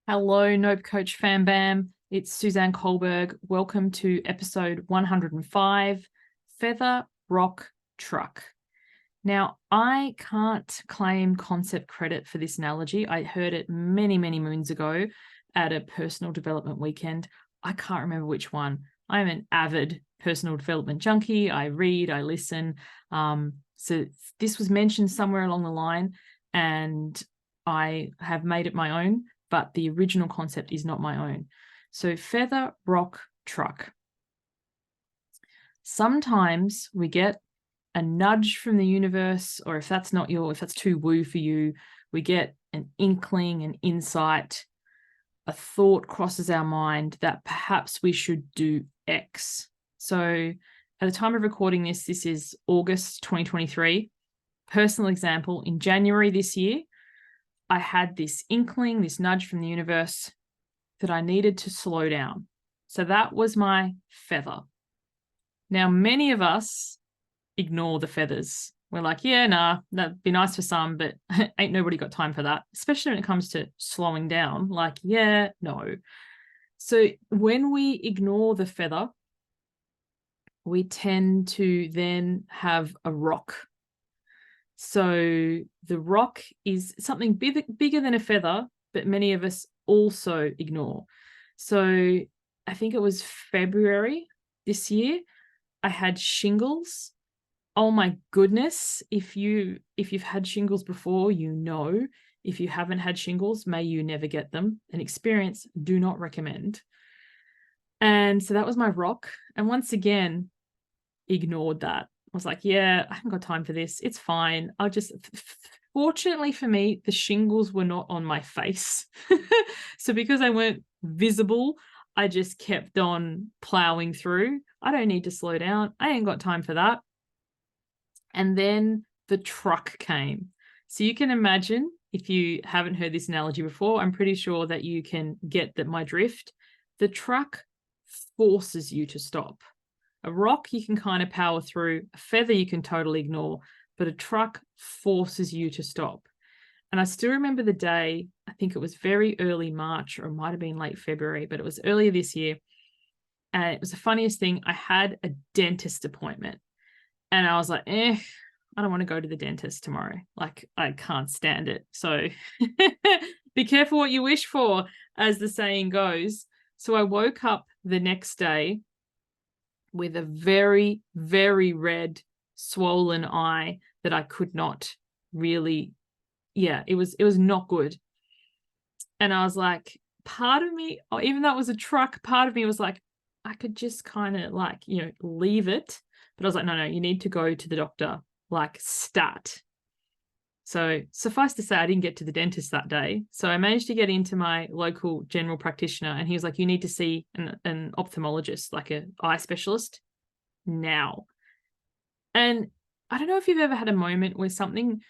Hello, Nope Coach Fam Bam. It's Suzanne Kohlberg. Welcome to episode 105, Feather Rock Truck. Now, I can't claim concept credit for this analogy. I heard it many, many moons ago at a personal development weekend. I can't remember which one. I'm an avid personal development junkie. I read, I listen. So this was mentioned somewhere along the line, and I have made it my own, but the original concept is not my own. So feather, rock, truck. Sometimes we get a nudge from the universe, or if that's too woo for you, we get an inkling, an insight, a thought crosses our mind that perhaps we should do X. So at the time of recording this is August 2023. Personal example, in January this year, I had this inkling, this nudge from the universe that I needed to slow down. So that was my feather. Now, many of us ignore the feathers. We're like, yeah, nah, that'd be nice for some, but ain't nobody got time for that, especially when it comes to slowing down. Like, yeah, no. So when we ignore the feather, we tend to then have a rock. So the rock is something bigger than a feather, but many of us also ignore. So I think it was February this year, I had shingles. Oh my goodness. If you've had shingles before, you know. If you haven't had shingles, may you never get them. An experience, do not recommend. And so that was my rock. And once again, ignored that. I was like, yeah, I haven't got time for this. It's fine. Fortunately for me, the shingles were not on my face. So because they weren't visible, I just kept on plowing through. I don't need to slow down. I ain't got time for that. And then the truck came. So you can imagine, if you haven't heard this analogy before, I'm pretty sure that you can get my drift. The truck forces you to stop. A rock you can kind of power through, a feather you can totally ignore, but a truck forces you to stop. And I still remember the day, I think it was very early March, or it might have been late February, but it was earlier this year. And it was the funniest thing. I had a dentist appointment. And I was like, I don't want to go to the dentist tomorrow. Like, I can't stand it. So be careful what you wish for, as the saying goes. So I woke up the next day with a very, very red, swollen eye that I could not really, it was not good. And I was like, part of me, even though it was a truck, part of me was like, I could just kind of like, leave it. But I was like, no, you need to go to the doctor, like stat. So suffice to say, I didn't get to the dentist that day. So I managed to get into my local general practitioner, and he was like, you need to see an ophthalmologist, like an eye specialist now. And I don't know if you've ever had a moment where something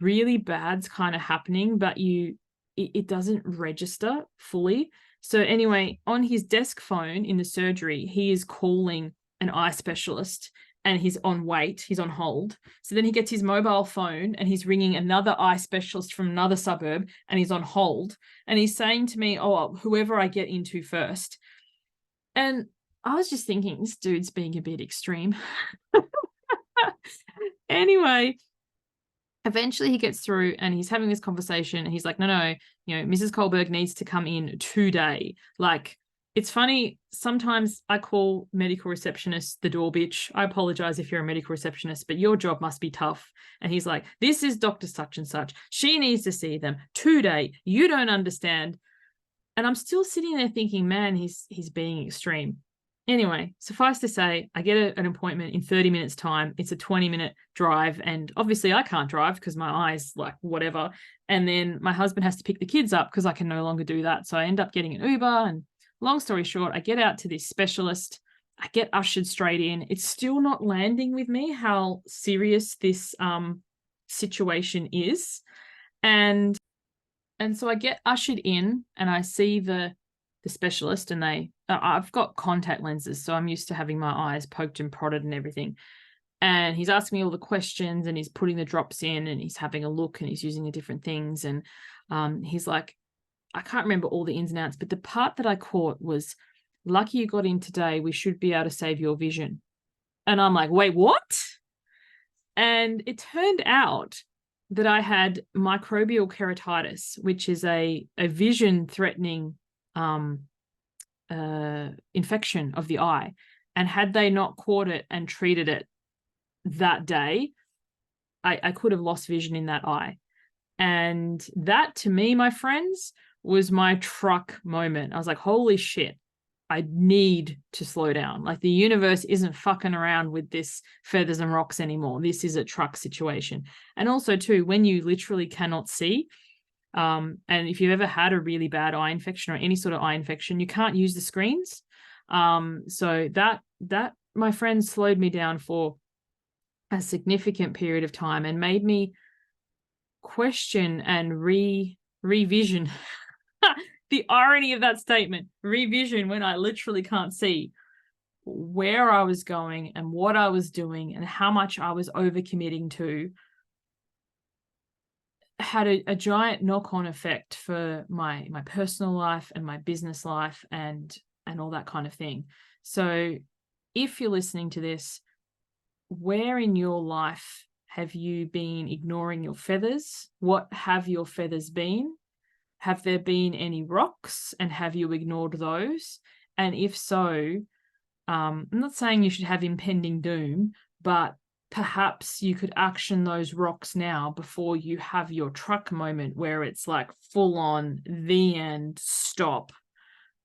really bad's kind of happening, but it doesn't register fully. So anyway, on his desk phone in the surgery, he is calling an eye specialist, and he's on wait, he's on hold. So then he gets his mobile phone and he's ringing another eye specialist from another suburb, and he's on hold. And he's saying to me, oh, whoever I get into first. And I was just thinking, this dude's being a bit extreme. Anyway, eventually he gets through and he's having this conversation, and he's like, no, Mrs. Kohlberg needs to come in today. Like, it's funny, sometimes I call medical receptionists the door bitch. I apologize if you're a medical receptionist, but your job must be tough. And he's like, this is Dr. Such and Such. She needs to see them today. You don't understand. And I'm still sitting there thinking, man, he's being extreme. Anyway, suffice to say, I get an appointment in 30 minutes time. It's a 20-minute drive. And obviously I can't drive because my eyes, like, whatever. And then my husband has to pick the kids up because I can no longer do that. So I end up getting an Uber. And long story short, I get out to this specialist. I get ushered straight in. It's still not landing with me how serious this situation is. And so I get ushered in and I see the specialist, and I've got contact lenses, so I'm used to having my eyes poked and prodded and everything. And he's asking me all the questions, and he's putting the drops in, and he's having a look, and he's using the different things. And he's like, I can't remember all the ins and outs, but the part that I caught was, lucky you got in today. We should be able to save your vision. And I'm like, wait, what? And it turned out that I had microbial keratitis, which is a vision threatening infection of the eye. And had they not caught it and treated it that day, I could have lost vision in that eye. And that, to me, my friends, was my truck moment. I was like, holy shit, I need to slow down. Like, the universe isn't fucking around with this feathers and rocks anymore. This is a truck situation. And also, too, when you literally cannot see, and if you've ever had a really bad eye infection or any sort of eye infection, you can't use the screens. So that, my friend, slowed me down for a significant period of time and made me question and revision the irony of that statement, revision, when I literally can't see where I was going and what I was doing and how much I was overcommitting to, had a giant knock-on effect for my personal life and my business life and all that kind of thing. So if you're listening to this, where in your life have you been ignoring your feathers? What have your feathers been? Have there been any rocks, and have you ignored those? And if so, I'm not saying you should have impending doom, but perhaps you could action those rocks now before you have your truck moment where it's like full on, the end, stop.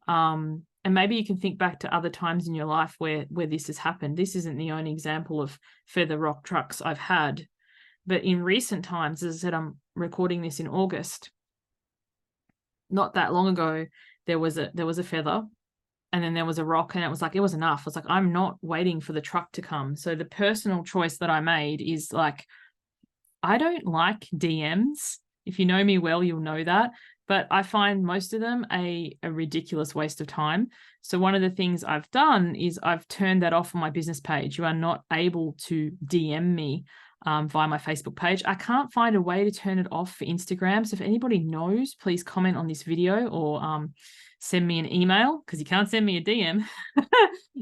And maybe you can think back to other times in your life where this has happened. This isn't the only example of feather rock trucks I've had, but in recent times, as I said, I'm recording this in August. Not that long ago, there was a feather, and then there was a rock, and it was like, it was enough. I was like, I'm not waiting for the truck to come. So the personal choice that I made is like, I don't like DMs. If you know me well, you'll know that. But I find most of them a ridiculous waste of time. So one of the things I've done is I've turned that off on my business page. You are not able to DM me via my Facebook page. I can't find a way to turn it off for Instagram. So if anybody knows, please comment on this video or send me an email, because you can't send me a DM.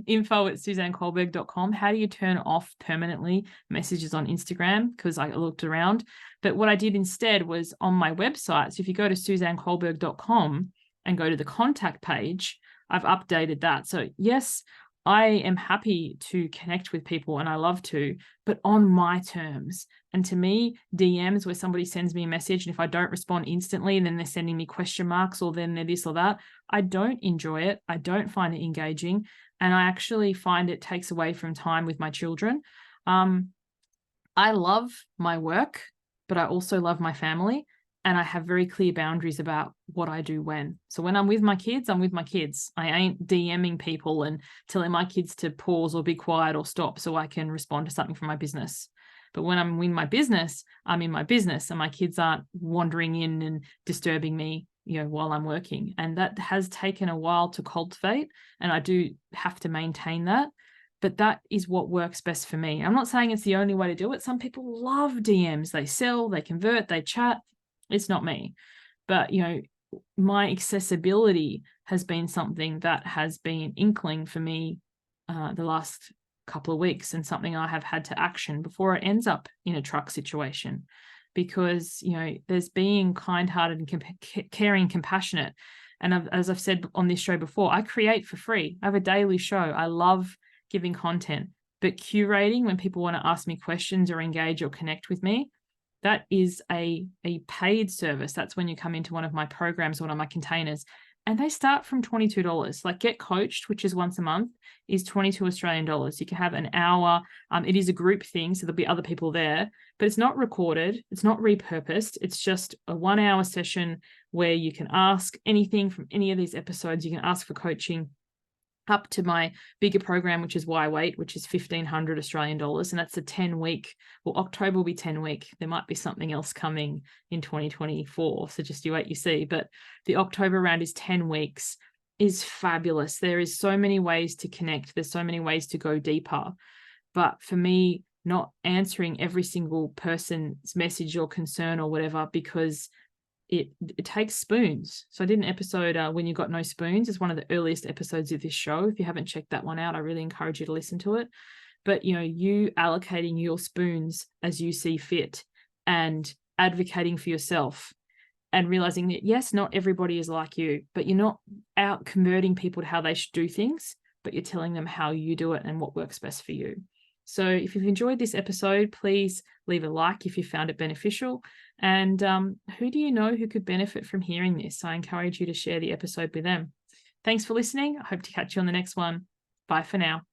info@suzannekohlberg.com. How do you turn off permanently messages on Instagram? Because I looked around. But what I did instead was on my website. So if you go to suzannekohlberg.com and go to the contact page, I've updated that. So yes, I am happy to connect with people, and I love to, but on my terms. And to me, DMs where somebody sends me a message, and if I don't respond instantly, and then they're sending me question marks, or then they're this or that, I don't enjoy it. I don't find it engaging. And I actually find it takes away from time with my children. I love my work, but I also love my family. And I have very clear boundaries about what I do when. So when I'm with my kids, I'm with my kids. I ain't DMing people and telling my kids to pause or be quiet or stop so I can respond to something from my business. But when I'm in my business, I'm in my business, and my kids aren't wandering in and disturbing me, while I'm working. And that has taken a while to cultivate, and I do have to maintain that. But that is what works best for me. I'm not saying it's the only way to do it. Some people love DMs. They sell, they convert, they chat. It's not me. But, my accessibility has been something that has been inkling for me the last couple of weeks, and something I have had to action before it ends up in a truck situation. Because, there's being kind-hearted and caring, compassionate. And as I've said on this show before, I create for free. I have a daily show. I love giving content, but curating when people want to ask me questions or engage or connect with me, that is a paid service. That's when you come into one of my programs, one of my containers, and they start from $22. Like Get Coached, which is once a month, is 22 Australian dollars. You can have an hour. It is a group thing, so there'll be other people there, but it's not recorded. It's not repurposed. It's just a 1 hour session where you can ask anything from any of these episodes. You can ask for coaching, up to my bigger program, which is Why Wait, which is 1,500 Australian dollars. And that's a 10-week, well, October will be 10-week. There might be something else coming in 2024. So just you wait, you see. But the October round is 10 weeks, is fabulous. There is so many ways to connect. There's so many ways to go deeper. But for me, not answering every single person's message or concern or whatever, because it takes spoons. So I did an episode, When You Got No Spoons. It's one of the earliest episodes of this show. If you haven't checked that one out, I really encourage you to listen to it. But, you allocating your spoons as you see fit and advocating for yourself and realizing that, yes, not everybody is like you, but you're not out converting people to how they should do things, but you're telling them how you do it and what works best for you. So if you've enjoyed this episode, please leave a like if you found it beneficial. And who do you know who could benefit from hearing this? I encourage you to share the episode with them. Thanks for listening. I hope to catch you on the next one. Bye for now.